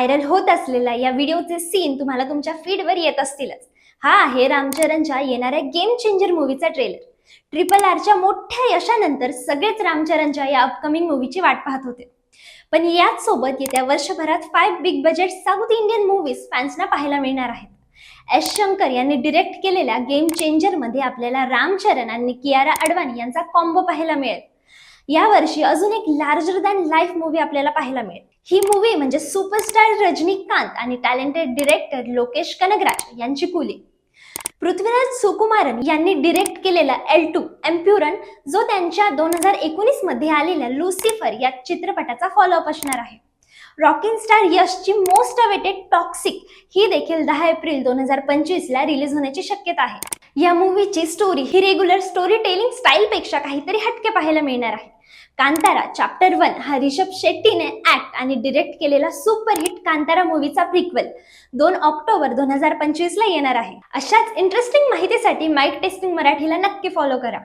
Viral होत असलेला या व्हिडिओचे सीन तुम्हाला तुमच्या फीडवर येत असतीलच। हा आहे रामचरणच्या येणाऱ्या गेम चेंजर मूवीचा ट्रेलर। ट्रिपल आरच्या मोठ्या यशानंतर सगळेच रामचरणच्या या अपकमिंग मूवीची वाट पाहत होते। पण याच सोबत येत्या वर्षभरात 5 big budget south Indian movies फॅन्सना पाहायला मिळणार आहेत। एस शंकर यांनी डिरेक्ट केलेल्या गेम चेंजर मध्ये आपल्याला रामचरण आणि कियारा अडवाणी यांचा कॉम्बो पाहायला मिळेल। या वर्षी अजून एक लार्जर दॅन लाईफ मूवी आपल्याला पाहायला मिळेल। ही मूवी म्हणजे सुपरस्टार रजनीकांत आणि टॅलेंटेड डिरेक्टर लोकेश कनगराज यांची कुली। पृथ्वीराज सुकुमारन यांनी डिरेक्ट केलेला L2 एम्प्युरन, जो त्यांच्या 2019 मध्ये आलेल्या लुसिफर या चित्रपटाचा फॉलोअप असणार आहे। रॉकिंग स्टार यशची मोस्ट अवेटेड टॉक्सिक ही देखील 10 एप्रिल 2025 ला रिलीज होण्याची शक्यता आहे। या मूवीची स्टोरी ही रेग्युलर स्टोरी टेलिंग स्टाईल पेक्षा काहीतरी हटके पाहायला मिळणार आहे। कांतारा चॅप्टर 1 हा रिषभ शेट्टीने ऍक्ट आणि डिरेक्ट केलेला सुपरहिट कांतारा मूवीचा प्रिक्वेल 2 ऑक्टोबर 2025 ला येणार आहे। अशाच इंटरेस्टिंग माहितीसाठी माइक टेस्टिंग मराठीला नक्की फॉलो करा।